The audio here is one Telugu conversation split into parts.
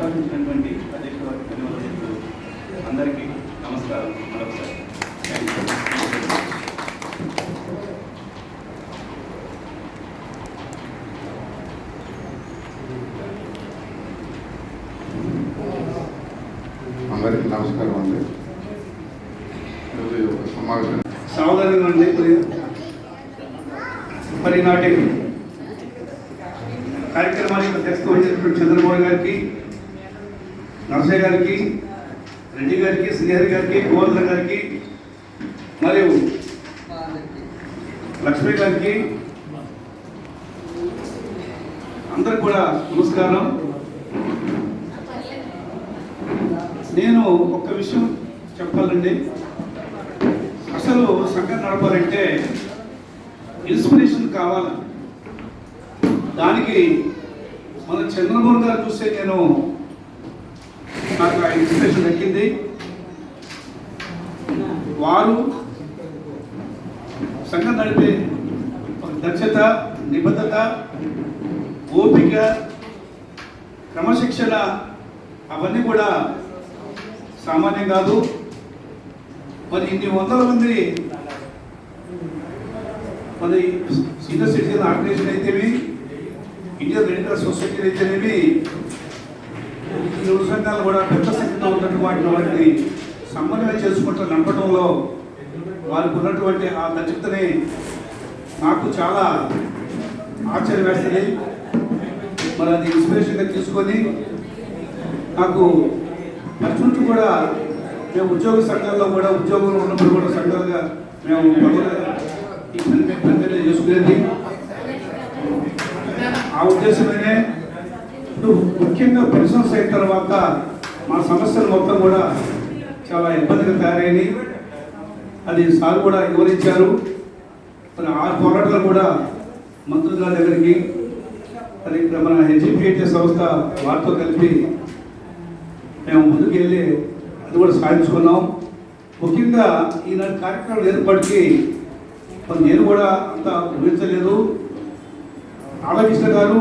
అవకాశించినటువంటి అధ్యక్షుల ధన్యవాదాలు. అందరికీ నమస్కారం మరొకసారి. అందరికీ నమస్కారం అండి. సమావేశం సావధానంగా ఉండి మరి నాటి కార్యక్రమానికి అధ్యక్షత వహించినటువంటి చంద్రబాబు గారికి, నరసయ్య గారికి, రెడ్డి గారికి, శ్రీహరి గారికి, గోవర్ధన్ గారికి మరియు లక్ష్మీ గారికి అందరికి కూడా నమస్కారం. నేను ఒక్క విషయం చెప్పాలండి. అసలు సంఘం నడపాలంటే ఇన్స్పిరేషన్ కావాలి. దానికి మన చంద్రబాబు గారు చూస్తే నాకు ఆ ఇన్స్పిరేషన్ దక్కింది. వారు సంఘం నడిపే దక్షత, నిబద్ధత, ఓపిక, క్రమశిక్షణ అవన్నీ కూడా సామాన్యం కాదు. మరి ఇన్ని వందల మంది మరి సీనియర్ సిటిజన్ ఆర్గనైజేషన్ అయితేవి, ఇండియన్ రెడ్ క్రాస్ సొసైటీ అయితేనేవి, ఈ రెండు సంఘాలు కూడా పెద్ద సంఖ్యలో ఉన్నటువంటి వాటిని సమన్వయం చేసుకుంటూ నడపడంలో వారికి ఉన్నటువంటి ఆ దక్షతని నాకు చాలా ఆశ్చర్యం వేస్తుంది. మరి అది ఇన్స్పిరేషన్గా తీసుకొని నాకు చుట్టూ కూడా మేము ఉద్యోగ సంఘాల్లో కూడా ఉద్యోగంలో ఉన్నప్పుడు కూడా సంఘాలుగా మేము ఈ పని చేసుకునేది. ఆ ఉద్దేశమే ఇప్పుడు ముఖ్యంగా పెన్షన్స్ అయిన తర్వాత మా సమస్యలు మొత్తం కూడా చాలా ఇబ్బందిగా తయారైంది. అది సార్ కూడా వివరించారు. మరి ఆ పోరాటాలు కూడా మంత్రుల గారి దగ్గరికి, అది ఇక్కడ మన హెచ్జిపిహెచ్ఏ సంస్థ వారితో కలిపి మేము ముందుకు వెళ్ళి అది కూడా సాధించుకున్నాం. ముఖ్యంగా ఈనాటి కార్యక్రమం ఏర్పాటుకి నేను కూడా అంత ఊహించలేదు. రామకృష్ణ గారు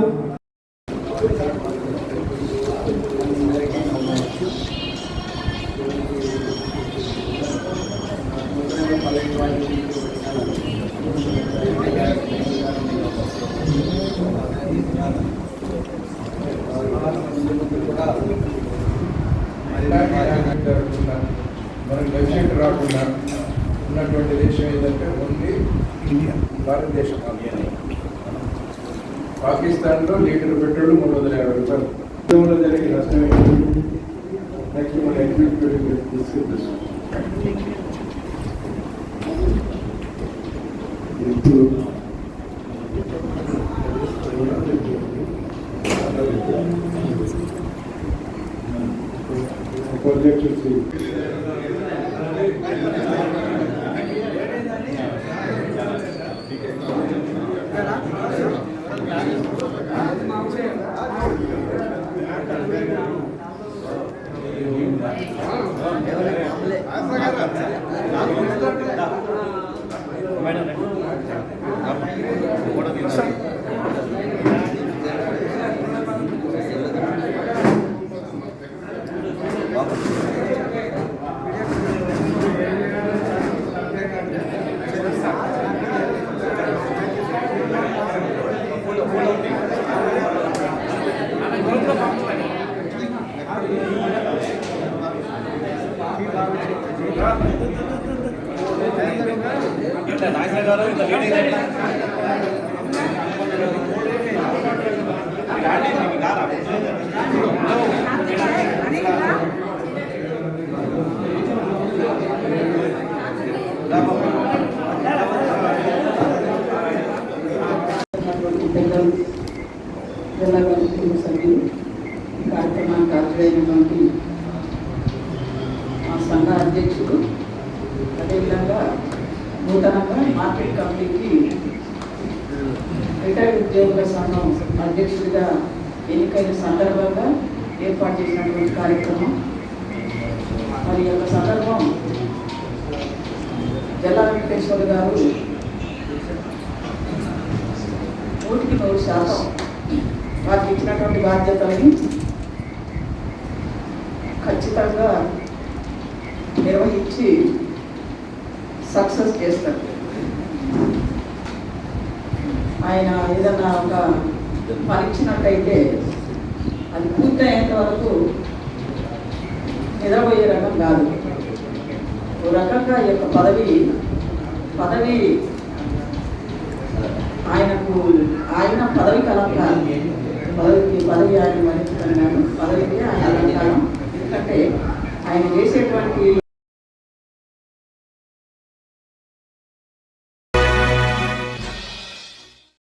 మనకు వెబ్సైట్ రాకుండా ఉన్నటువంటి దేశం ఏదంటే ఓన్లీ ఇండియా, భారతదేశం. పాకిస్తాన్లో లీటర్ పెట్రోల్ 350 రూపాయలు. జరిగే నష్టం ఏంటి? నెక్స్ట్ మన ఎగ్జిక్యూటివ్ డిస్కస్ జిల్లా కమిటీ సభ్యులు, కార్యక్రమానికి హాజరైనటువంటి మా సంఘ అధ్యక్షుడు, అదేవిధంగా నూతనంగా మార్కెట్ కమిటీకి రిటైర్డ్ ఉద్యోగుల సంఘం అధ్యక్షుడిగా ఎన్నికైన సందర్భంగా ఏర్పాటు చేసినటువంటి కార్యక్రమం. మరి యొక్క సందర్భం జల్లా వెంకటేశ్వర గారు 100% వారికి ఇచ్చినటువంటి బాధ్యతలని ఖచ్చితంగా నిర్వహించి సక్సెస్ చేస్తారు. ఆయన ఏదన్నా ఒక పని ఇచ్చినట్టయితే అది పూర్తయ్యేంత వరకు నిద్రపోయే రకం కాదు. ఓ రకంగా ఈ యొక్క పదవి ఆయనకు ఆయన పదవి కలంకారం. పదవి ఆయన మరించడం పదవికి ఆయన అలంకారం. ఎందుకంటే ఆయన చేసేటువంటి